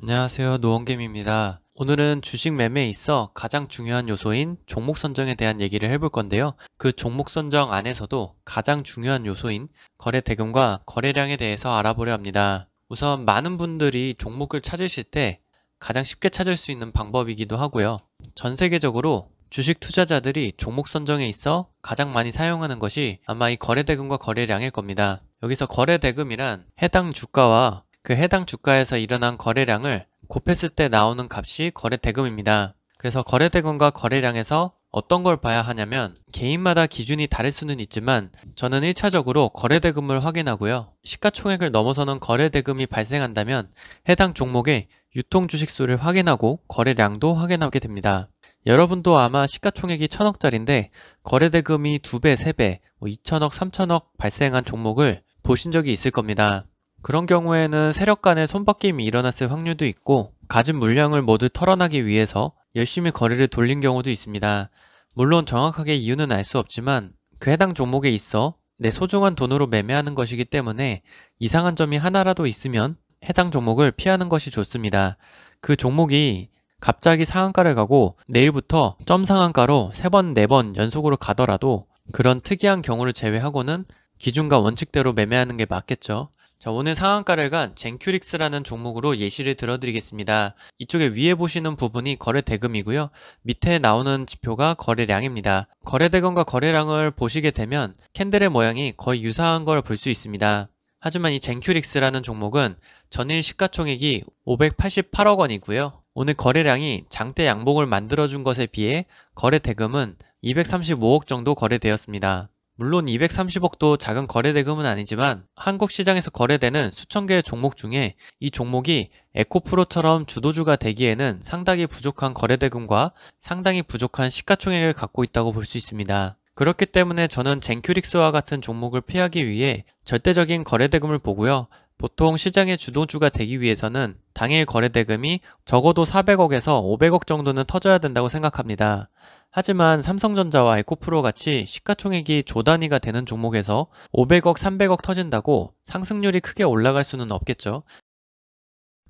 안녕하세요. 노원김입니다. 오늘은 주식 매매에 있어 가장 중요한 요소인 종목 선정에 대한 얘기를 해볼 건데요. 그 종목 선정 안에서도 가장 중요한 요소인 거래 대금과 거래량에 대해서 알아보려 합니다. 우선 많은 분들이 종목을 찾으실 때 가장 쉽게 찾을 수 있는 방법이기도 하고요. 전 세계적으로 주식 투자자들이 종목 선정에 있어 가장 많이 사용하는 것이 아마 이 거래 대금과 거래량일 겁니다. 여기서 거래 대금이란 해당 주가와 그 해당 주가에서 일어난 거래량을 곱했을 때 나오는 값이 거래대금입니다. 그래서 거래대금과 거래량에서 어떤 걸 봐야 하냐면 개인마다 기준이 다를 수는 있지만 저는 1차적으로 거래대금을 확인하고요. 시가총액을 넘어서는 거래대금이 발생한다면 해당 종목의 유통주식수를 확인하고 거래량도 확인하게 됩니다. 여러분도 아마 시가총액이 1000억짜리인데 거래대금이 2배, 3배, 2천억, 3천억 발생한 종목을 보신 적이 있을 겁니다. 그런 경우에는 세력 간의 손바뀜이 일어났을 확률도 있고 가진 물량을 모두 털어나기 위해서 열심히 거래를 돌린 경우도 있습니다. 물론 정확하게 이유는 알 수 없지만 그 해당 종목에 있어 내 소중한 돈으로 매매하는 것이기 때문에 이상한 점이 하나라도 있으면 해당 종목을 피하는 것이 좋습니다. 그 종목이 갑자기 상한가를 가고 내일부터 점 상한가로 3번, 4번 연속으로 가더라도 그런 특이한 경우를 제외하고는 기준과 원칙대로 매매하는 게 맞겠죠. 자, 오늘 상한가를 간 젠큐릭스라는 종목으로 예시를 들어드리겠습니다. 이쪽에 위에 보시는 부분이 거래 대금이고요. 밑에 나오는 지표가 거래량입니다. 거래 대금과 거래량을 보시게 되면 캔들의 모양이 거의 유사한 걸 볼 수 있습니다. 하지만 이 젠큐릭스라는 종목은 전일 시가총액이 588억 원이고요. 오늘 거래량이 장대 양봉을 만들어준 것에 비해 거래 대금은 235억 정도 거래되었습니다. 물론 230억도 작은 거래 대금은 아니지만 한국 시장에서 거래되는 수천 개의 종목 중에 이 종목이 에코프로처럼 주도주가 되기에는 상당히 부족한 거래 대금과 상당히 부족한 시가총액을 갖고 있다고 볼 수 있습니다. 그렇기 때문에 저는 젠큐릭스와 같은 종목을 피하기 위해 절대적인 거래 대금을 보고요. 보통 시장의 주도주가 되기 위해서는 당일 거래 대금이 적어도 400억에서 500억 정도는 터져야 된다고 생각합니다. 하지만 삼성전자와 에코프로 같이 시가총액이 조 단위가 되는 종목에서 500억, 300억 터진다고 상승률이 크게 올라갈 수는 없겠죠.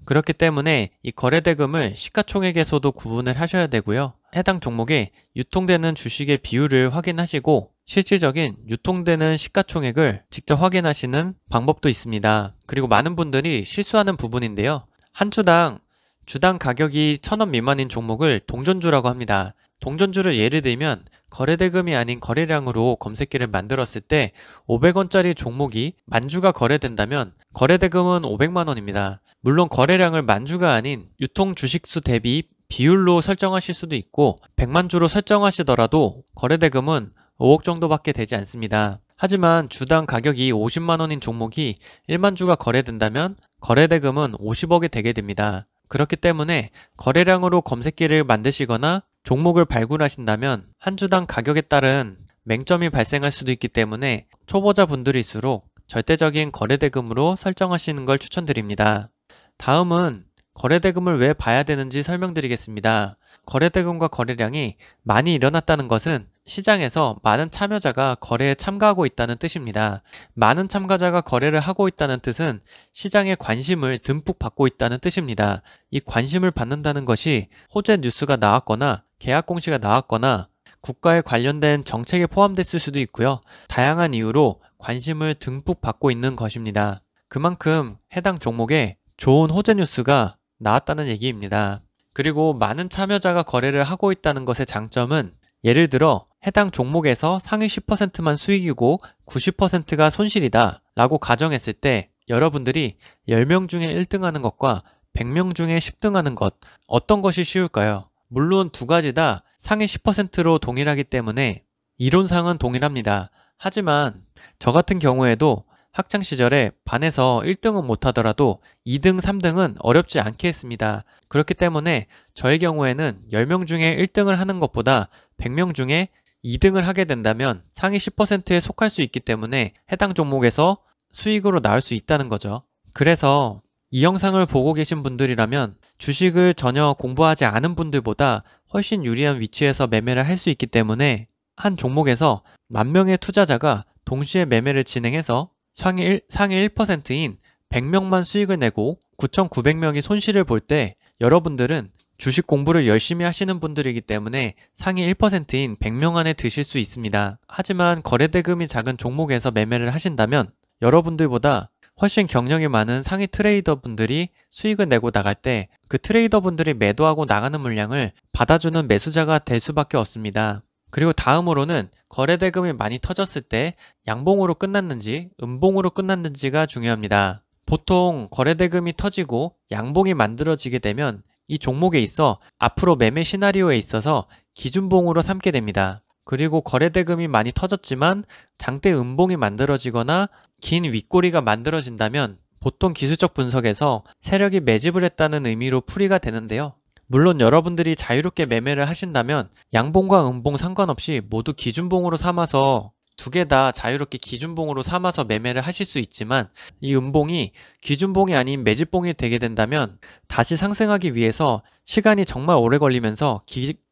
그렇기 때문에 이 거래대금을 시가총액에서도 구분을 하셔야 되고요. 해당 종목에 유통되는 주식의 비율을 확인하시고 실질적인 유통되는 시가총액을 직접 확인하시는 방법도 있습니다. 그리고 많은 분들이 실수하는 부분인데요. 한 주당 가격이 1000원 미만인 종목을 동전주라고 합니다. 동전주를 예를 들면 거래대금이 아닌 거래량으로 검색기를 만들었을 때 500원짜리 종목이 만주가 거래된다면 거래대금은 500만원입니다. 물론 거래량을 만주가 아닌 유통 주식수 대비 비율로 설정하실 수도 있고 100만주로 설정하시더라도 거래대금은 5억 정도밖에 되지 않습니다. 하지만 주당 가격이 50만원인 종목이 1만주가 거래된다면 거래대금은 50억이 되게 됩니다. 그렇기 때문에 거래량으로 검색기를 만드시거나 종목을 발굴하신다면 한 주당 가격에 따른 맹점이 발생할 수도 있기 때문에 초보자 분들일수록 절대적인 거래대금으로 설정하시는 걸 추천드립니다. 다음은 거래대금을 왜 봐야 되는지 설명드리겠습니다. 거래대금과 거래량이 많이 일어났다는 것은 시장에서 많은 참여자가 거래에 참가하고 있다는 뜻입니다. 많은 참가자가 거래를 하고 있다는 뜻은 시장의 관심을 듬뿍 받고 있다는 뜻입니다. 이 관심을 받는다는 것이 호재 뉴스가 나왔거나 계약 공시가 나왔거나 국가에 관련된 정책에 포함됐을 수도 있고요. 다양한 이유로 관심을 듬뿍 받고 있는 것입니다. 그만큼 해당 종목에 좋은 호재 뉴스가 나왔다는 얘기입니다. 그리고 많은 참여자가 거래를 하고 있다는 것의 장점은 예를 들어 해당 종목에서 상위 10%만 수익이고 90%가 손실이다 라고 가정했을 때 여러분들이 10명 중에 1등하는 것과 100명 중에 10등하는 것 어떤 것이 쉬울까요? 물론 두 가지 다 상위 10%로 동일하기 때문에 이론상은 동일합니다. 하지만 저 같은 경우에도 학창시절에 반에서 1등은 못하더라도 2등, 3등은 어렵지 않게 했습니다. 그렇기 때문에 저의 경우에는 10명 중에 1등을 하는 것보다 100명 중에 2등을 하게 된다면 상위 10%에 속할 수 있기 때문에 해당 종목에서 수익으로 나올 수 있다는 거죠. 그래서 이 영상을 보고 계신 분들이라면 주식을 전혀 공부하지 않은 분들보다 훨씬 유리한 위치에서 매매를 할 수 있기 때문에 한 종목에서 10,000명의 투자자가 동시에 매매를 진행해서 상위 1%인 100명만 수익을 내고 9,900명이 손실을 볼 때 여러분들은 주식 공부를 열심히 하시는 분들이기 때문에 상위 1%인 100명 안에 드실 수 있습니다. 하지만 거래대금이 작은 종목에서 매매를 하신다면 여러분들보다 훨씬 경력이 많은 상위 트레이더 분들이 수익을 내고 나갈 때 그 트레이더 분들이 매도하고 나가는 물량을 받아주는 매수자가 될 수밖에 없습니다. 그리고 다음으로는 거래대금이 많이 터졌을 때 양봉으로 끝났는지 음봉으로 끝났는지가 중요합니다. 보통 거래대금이 터지고 양봉이 만들어지게 되면 이 종목에 있어 앞으로 매매 시나리오에 있어서 기준봉으로 삼게 됩니다. 그리고 거래대금이 많이 터졌지만 장대 음봉이 만들어지거나 긴 윗꼬리가 만들어진다면 보통 기술적 분석에서 세력이 매집을 했다는 의미로 풀이가 되는데요. 물론 여러분들이 자유롭게 매매를 하신다면 양봉과 음봉 상관없이 모두 기준봉으로 삼아서 두 개 다 자유롭게 기준봉으로 삼아서 매매를 하실 수 있지만 이 음봉이 기준봉이 아닌 매집봉이 되게 된다면 다시 상승하기 위해서 시간이 정말 오래 걸리면서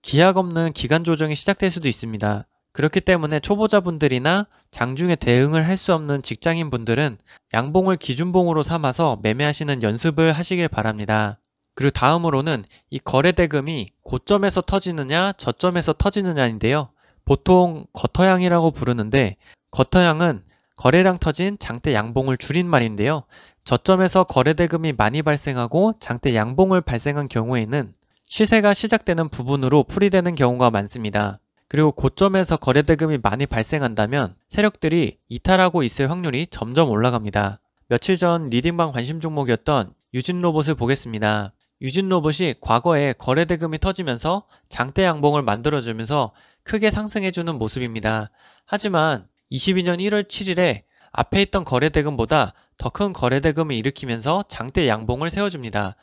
기약 없는 기간 조정이 시작될 수도 있습니다. 그렇기 때문에 초보자분들이나 장중에 대응을 할 수 없는 직장인 분들은 양봉을 기준봉으로 삼아서 매매하시는 연습을 하시길 바랍니다. 그리고 다음으로는 이 거래대금이 고점에서 터지느냐 저점에서 터지느냐인데요. 보통 거터양이라고 부르는데 거터양은 거래량 터진 장대 양봉을 줄인 말인데요. 저점에서 거래대금이 많이 발생하고 장대 양봉을 발생한 경우에는 시세가 시작되는 부분으로 풀이되는 경우가 많습니다. 그리고 고점에서 거래대금이 많이 발생한다면 세력들이 이탈하고 있을 확률이 점점 올라갑니다. 며칠 전 리딩방 관심 종목이었던 유진로봇을 보겠습니다. 유진로봇이 과거에 거래대금이 터지면서 장대 양봉을 만들어주면서 크게 상승해주는 모습입니다. 하지만 22년 1월 7일에 앞에 있던 거래대금보다 더 큰 거래대금을 일으키면서 장대 양봉을 세워줍니다.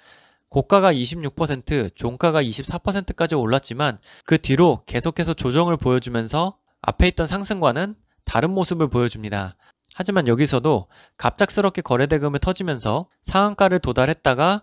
고가가 26%, 종가가 24%까지 올랐지만 그 뒤로 계속해서 조정을 보여주면서 앞에 있던 상승과는 다른 모습을 보여줍니다. 하지만 여기서도 갑작스럽게 거래대금을 터지면서 상한가를 도달했다가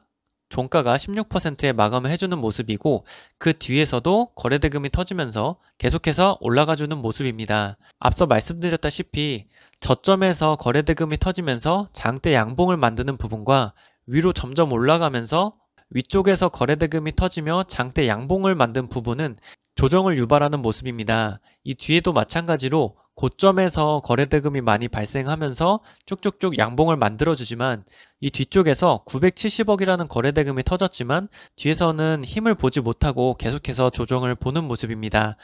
종가가 16%에 마감을 해주는 모습이고 그 뒤에서도 거래대금이 터지면서 계속해서 올라가주는 모습입니다. 앞서 말씀드렸다시피 저점에서 거래대금이 터지면서 장대 양봉을 만드는 부분과 위로 점점 올라가면서 위쪽에서 거래대금이 터지며 장대 양봉을 만든 부분은 조정을 유발하는 모습입니다. 이 뒤에도 마찬가지로 고점에서 거래대금이 많이 발생하면서 쭉쭉쭉 양봉을 만들어주지만 이 뒤쪽에서 970억이라는 거래대금이 터졌지만 뒤에서는 힘을 보지 못하고 계속해서 조정을 보는 모습입니다.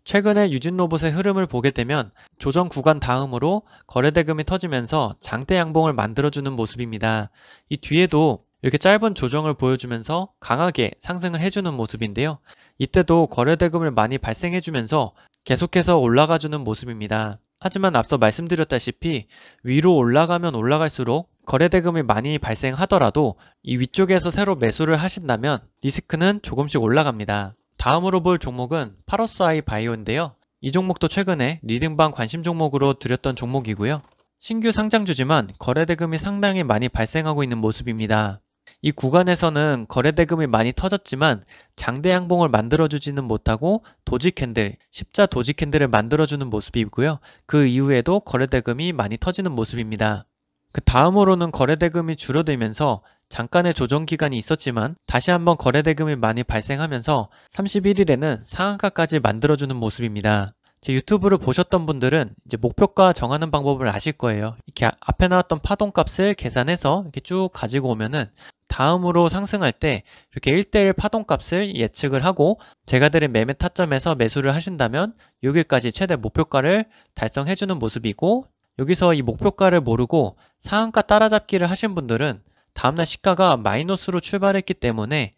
최근에 유진로봇의 흐름을 보게 되면 조정 구간 다음으로 거래대금이 터지면서 장대 양봉을 만들어주는 모습입니다. 이 뒤에도 이렇게 짧은 조정을 보여주면서 강하게 상승을 해주는 모습인데요. 이때도 거래대금을 많이 발생해주면서 계속해서 올라가주는 모습입니다. 하지만 앞서 말씀드렸다시피 위로 올라가면 올라갈수록 거래대금이 많이 발생하더라도 이 위쪽에서 새로 매수를 하신다면 리스크는 조금씩 올라갑니다. 다음으로 볼 종목은 파로스아이 바이오인데요. 이 종목도 최근에 리딩방 관심 종목으로 드렸던 종목이고요. 신규 상장주지만 거래대금이 상당히 많이 발생하고 있는 모습입니다. 이 구간에서는 거래대금이 많이 터졌지만 장대 양봉을 만들어주지는 못하고 도지캔들, 십자 도지캔들을 만들어주는 모습이고요. 그 이후에도 거래대금이 많이 터지는 모습입니다. 그 다음으로는 거래대금이 줄어들면서 잠깐의 조정 기간이 있었지만 다시 한번 거래대금이 많이 발생하면서 31일에는 상한가까지 만들어주는 모습입니다. 제 유튜브를 보셨던 분들은 이제 목표가 정하는 방법을 아실 거예요. 이렇게 앞에 나왔던 파동값을 계산해서 이렇게 쭉 가지고 오면은 다음으로 상승할 때 이렇게 1대1 파동값을 예측을 하고 제가 드린 매매 타점에서 매수를 하신다면 여기까지 최대 목표가를 달성해주는 모습이고 여기서 이 목표가를 모르고 상한가 따라잡기를 하신 분들은 다음날 시가가 마이너스로 출발했기 때문에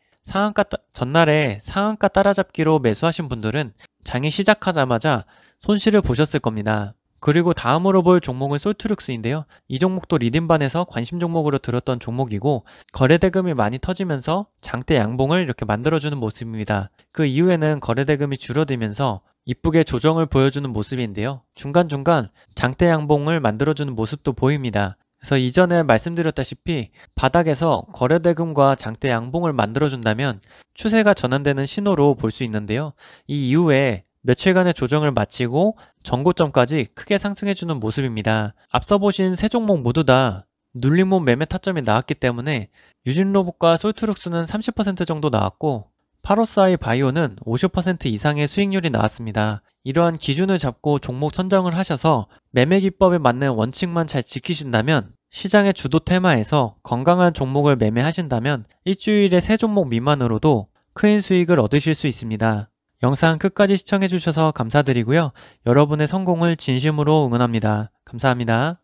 전날에 상한가 따라잡기로 매수하신 분들은 장이 시작하자마자 손실을 보셨을 겁니다. 그리고 다음으로 볼 종목은 솔트룩스인데요. 이 종목도 리딩반에서 관심 종목으로 들었던 종목이고 거래대금이 많이 터지면서 장대 양봉을 이렇게 만들어주는 모습입니다. 그 이후에는 거래대금이 줄어들면서 이쁘게 조정을 보여주는 모습인데요. 중간중간 장대 양봉을 만들어주는 모습도 보입니다. 그래서 이전에 말씀드렸다시피 바닥에서 거래대금과 장대 양봉을 만들어준다면 추세가 전환되는 신호로 볼 수 있는데요. 이 이후에 며칠간의 조정을 마치고 전고점까지 크게 상승해주는 모습입니다. 앞서 보신 세 종목 모두 다 눌림목 매매 타점이 나왔기 때문에 유진로봇과 솔트룩스는 30% 정도 나왔고 파로사이 바이오는 50% 이상의 수익률이 나왔습니다. 이러한 기준을 잡고 종목 선정을 하셔서 매매 기법에 맞는 원칙만 잘 지키신다면 시장의 주도 테마에서 건강한 종목을 매매하신다면 일주일에 3종목 미만으로도 큰 수익을 얻으실 수 있습니다. 영상 끝까지 시청해주셔서 감사드리고요. 여러분의 성공을 진심으로 응원합니다. 감사합니다.